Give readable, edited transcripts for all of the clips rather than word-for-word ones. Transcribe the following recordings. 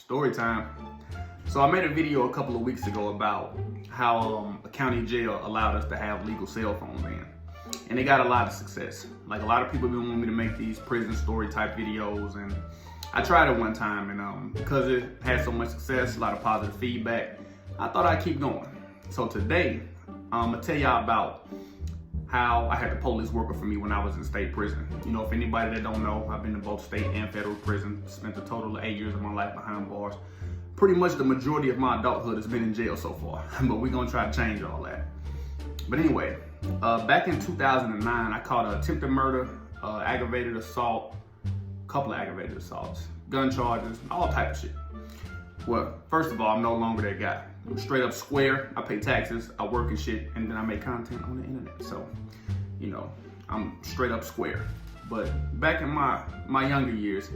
Story time. So I made a video a couple of weeks ago about how a county jail allowed us to have legal cell phones in. And they got a lot of success. Like, a lot of people have been wanting me to make these prison story type videos, and I tried it one time, and because it had so much success, a lot of positive feedback, I thought I'd keep going. So today, I'm gonna tell y'all about how I had the police working for me when I was in state prison. You know, if anybody that don't know, I've been in both state and federal prison, spent a total of 8 years of my life behind bars. Pretty much the majority of my adulthood has been in jail so far, but we're gonna try to change all that. But anyway, back in 2009, I caught an attempted murder, aggravated assault, couple of aggravated assaults, gun charges, all type of shit. Well, first of all, I'm no longer that guy. I'm straight up square. I pay taxes, I work and shit, and then I make content on the internet. So, you know, I'm straight up square. But back in my younger years,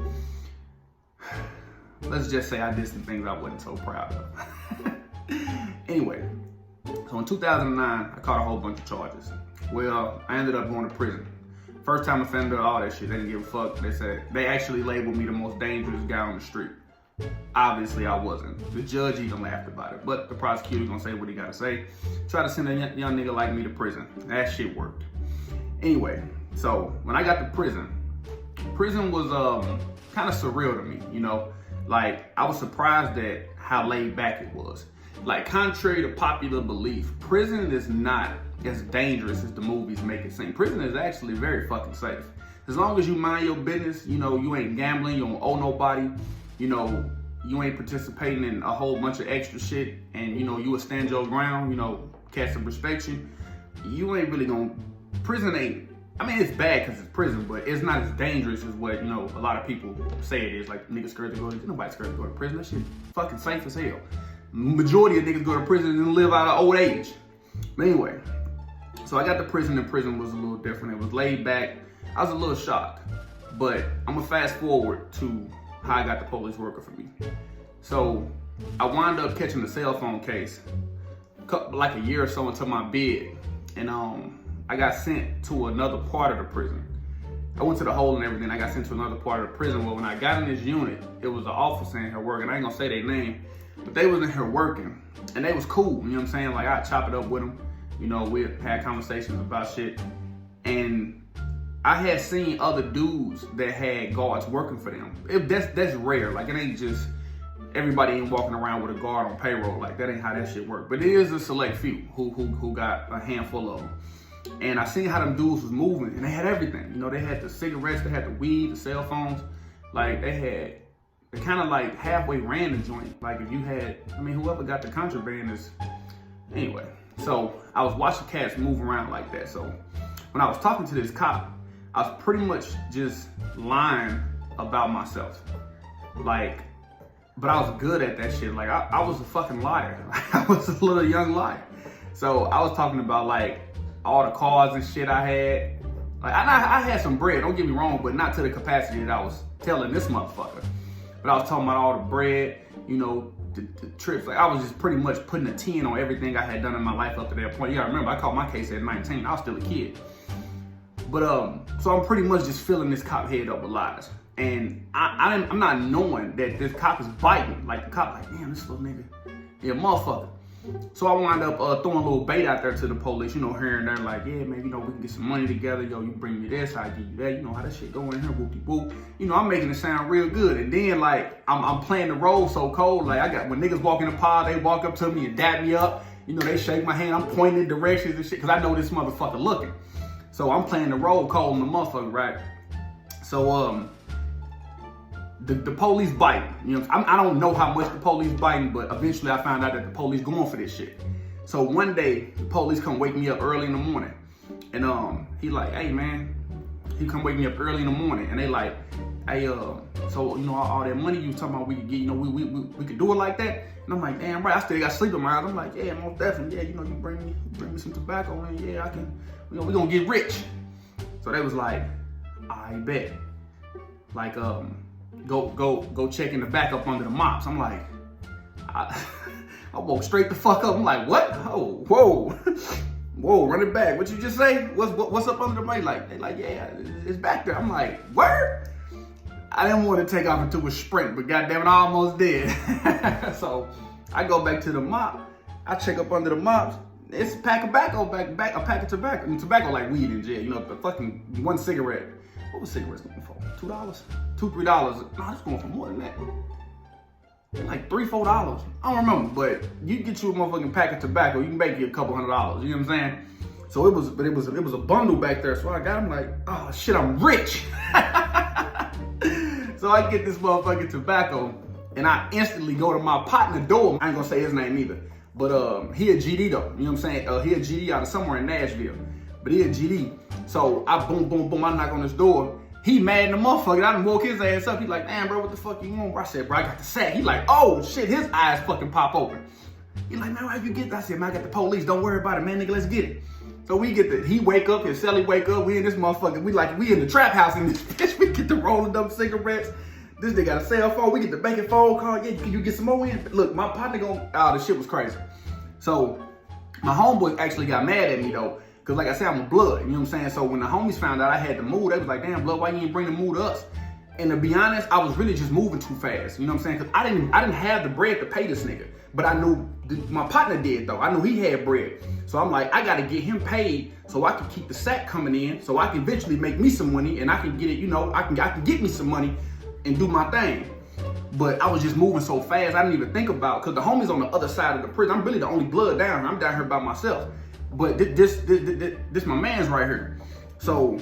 let's just say I did some things I wasn't so proud of. Anyway, so in 2009, I caught a whole bunch of charges. Well, I ended up going to prison. First time offender, all that shit. They didn't give a fuck. They said, they actually labeled me the most dangerous guy on the street. Obviously, I wasn't. The judge even laughed about it. But the prosecutor gonna say what he gotta say. Try to send a young nigga like me to prison. That shit worked. Anyway, so when I got to prison was kind of surreal to me, you know? Like, I was surprised at how laid back it was. Like, contrary to popular belief, prison is not as dangerous as the movies make it seem. Prison is actually very fucking safe. As long as you mind your business, you know, you ain't gambling, you don't owe nobody, you know, you ain't participating in a whole bunch of extra shit, and, you know, you will stand your ground, you know, cats will respect you. You ain't really gonna, prison ain't, I mean, it's bad because it's prison, but it's not as dangerous as what, you know, a lot of people say it is. Like, niggas scared to go to, nobody scared to go to prison. That shit fucking safe as hell. Majority of niggas go to prison and live out of old age. But anyway, so I got to prison, and prison was a little different. It was laid back. I was a little shocked, but I'm gonna fast forward to how I got the police working for me. So I wound up catching the cell phone case like a year or so into my bid, and I got sent to another part of the prison. I went to the hole and everything. I got sent to another part of the prison. Well, when I got in this unit, it was an officer in here working. I ain't gonna say their name, but they was in here working, and they was cool. You know what I'm saying? Like, I chop it up with them. You know, we had conversations about shit, and I had seen other dudes that had guards working for them. That's rare. Like, it ain't just everybody ain't walking around with a guard on payroll. Like, that ain't how that shit work. But it is a select few who got a handful of them. And I seen how them dudes was moving, and they had everything. You know, they had the cigarettes, they had the weed, the cell phones. Like, they kind of like halfway ran the joint. Like, if you had, I mean, whoever got the contraband is, anyway. So I was watching cats move around like that. So when I was talking to this cop, I was pretty much just lying about myself. Like, but I was good at that shit. Like, I was a fucking liar. I was a little young liar. So I was talking about, like, all the cars and shit I had. Like, I had some bread, don't get me wrong, but not to the capacity that I was telling this motherfucker. But I was talking about all the bread, you know, the trips. Like, I was just pretty much putting a 10 on everything I had done in my life up to that point. You gotta remember, I caught my case at 19. I was still a kid. But so I'm pretty much just filling this cop head up with lies. And I'm not knowing that this cop is biting. Like, the cop like, damn, this little nigga, yeah, motherfucker. So I wind up throwing a little bait out there to the police, you know, here and there, like, yeah, man, you know, we can get some money together. Yo, you bring me this, I give you that. You know how that shit going in here, whoop-de-whoop. You know, I'm making it sound real good. And then, like, I'm playing the role so cold. Like, when niggas walk in the pod, they walk up to me and dap me up. You know, they shake my hand. I'm pointing in directions and shit, because I know this motherfucker looking. So I'm playing the role cold in the motherfucker, right? So, the police biting. You know, I don't know how much the police biting, but eventually I found out that the police going for this shit. So one day, the police come wake me up early in the morning, and he like, hey man, he come wake me up early in the morning, and they like, hey, so you know all that money you talking about we could get, you know, we could do it like that. And I'm like, damn right, I still got sleep in my eyes. I'm like, yeah, most definitely, yeah, you know, you bring me some tobacco, and yeah, I can, you know, we gonna get rich. So they was like, I bet, like go check in the back up under the mops. I'm like, I woke straight the fuck up. I'm like, what? Oh, whoa, run it back. What you just say? What's up under the mic? Like, they like, yeah, it's back there. I'm like, word? I didn't want to take off into a sprint, but goddamn it, I almost did. So I go back to the mop. I check up under the mops. It's a pack of tobacco, a pack of tobacco. And tobacco like weed in jail. You know, the fucking one cigarette. What was cigarettes going for? $2? $2, $3. No, it's going for more than that. Like $3, $4. I don't remember, but you get you a motherfucking pack of tobacco, you can make you a couple $100. You know what I'm saying? So it was a bundle back there. So I got him like, oh shit, I'm rich. So I get this motherfucking tobacco, and I instantly go to my partner door. I ain't gonna say his name either, but he a GD though. You know what I'm saying? He a GD out of somewhere in Nashville, but he a GD. So I boom, boom, boom. I knock on his door. He mad in the motherfucker. I done woke his ass up. He like, damn, bro, what the fuck you want, bro? I said, bro, I got the sack. He like, oh shit, his eyes fucking pop open. He like, man, why you get that? I said, man, I got the police. Don't worry about it, man, nigga, let's get it. So we get he wake up, his celly wake up. We in this motherfucker. We in the trap house in this bitch. We get the rolling up cigarettes. This nigga got a cell phone. We get the banking phone call. Yeah, can you get some more in? Look, my partner the shit was crazy. So my homeboy actually got mad at me though. Cause like I said, I'm a blood, you know what I'm saying? So when the homies found out I had to move, they was like, damn, blood, why you ain't bring the move to us? And to be honest, I was really just moving too fast, you know what I'm saying? Cause I didn't have the bread to pay this nigga, but I knew my partner did though. I knew he had bread. So I'm like, I gotta get him paid so I can keep the sack coming in, so I can eventually make me some money and I can get it, you know, I can get me some money and do my thing. But I was just moving so fast, I didn't even think about, cause the homie's on the other side of the prison. I'm really the only blood down here. I'm down here by myself. But this my man's right here. So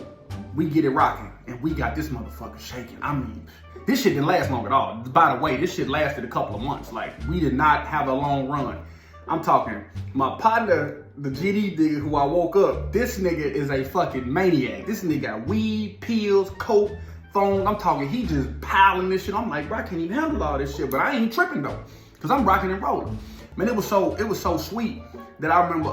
we get it rocking and we got this motherfucker shaking. I mean, this shit didn't last long at all. By the way, this shit lasted a couple of months. Like, we did not have a long run. I'm talking, my partner, the GD nigga who I woke up, this nigga is a fucking maniac. This nigga got weed, pills, coke, phone. I'm talking, he just piling this shit. I'm like, bro, I can't even handle all this shit, but I ain't tripping though, cause I'm rocking and rolling. Man, it was so sweet that I remember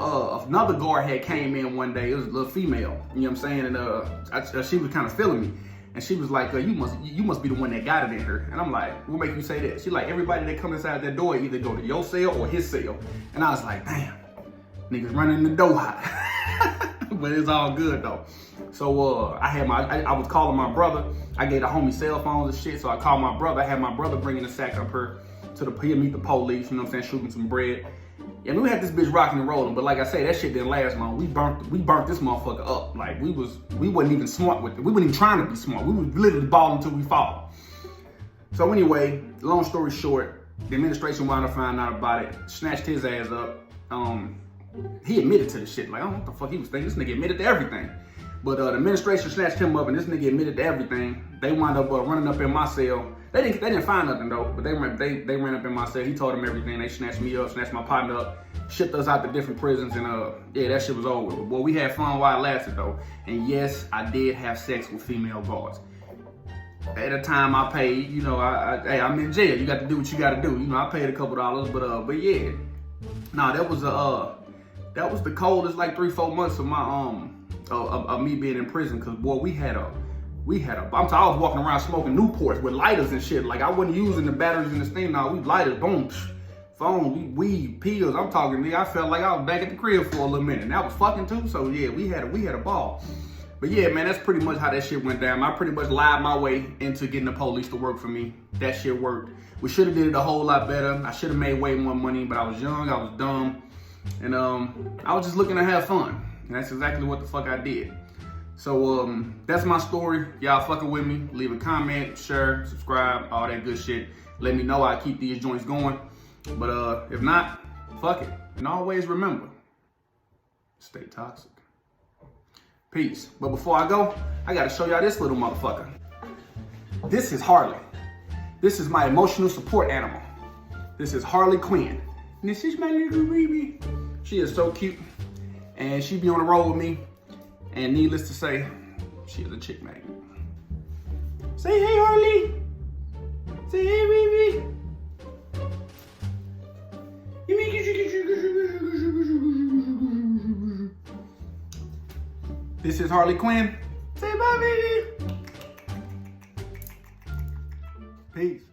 another guard had came in one day. It was a little female, you know what I'm saying? And she was kind of feeling me. And she was like, you must be the one that got it in her. And I'm like, what make you say that? She like, everybody that come inside that door either go to your cell or his cell. And I was like, damn, niggas running the door hot. But it's all good though. So I was calling my brother. I gave the homie cell phones and shit. So I called my brother. I had my brother bringing the sack up here to he'll meet the police, you know what I'm saying, shooting some bread. Yeah, we had this bitch rocking and rolling, but like I say, that shit didn't last long. We burnt this motherfucker up. Like, we wasn't even smart with it. We wasn't even trying to be smart. We was literally balling until we fall. So anyway, long story short, the administration wound up finding out about it, snatched his ass up. He admitted to the shit. Like, I don't know what the fuck he was thinking. This nigga admitted to everything. But the administration snatched him up, and this nigga admitted to everything. They wound up running up in my cell. They didn't find nothing though, but they ran up in my cell. He told them everything. They snatched me up, snatched my partner up, shipped us out to different prisons, and yeah, that shit was over. But boy, we had fun while it lasted though. And yes, I did have sex with female guards. At the time I paid, you know, hey, I'm in jail. You got to do what you got to do. You know, I paid a couple dollars, but yeah, nah, that was the coldest like 3-4 months of my of me being in prison. Cause boy, I was walking around smoking Newports with lighters and shit. Like, I wasn't using the batteries and the steam. Now we lighters, boom, phone, weed, pills. I'm talking, nigga, I felt like I was back at the crib for a little minute. And that was fucking too. So yeah, we had a ball. But yeah, man, that's pretty much how that shit went down. I pretty much lied my way into getting the police to work for me. That shit worked. We should have did it a whole lot better. I should have made way more money, but I was young, I was dumb, and I was just looking to have fun. And that's exactly what the fuck I did. So that's my story. Y'all fucking with me. Leave a comment, share, subscribe, all that good shit. Let me know I keep these joints going. But if not, fuck it. And always remember, stay toxic. Peace. But before I go, I gotta show y'all this little motherfucker. This is Harley. This is my emotional support animal. This is Harley Quinn. And this is my little baby. She is so cute. And she be on the road with me. And needless to say, she is a chick magnet. Say hey, Harley. Say hey, baby. This is Harley Quinn. Say bye, baby. Peace.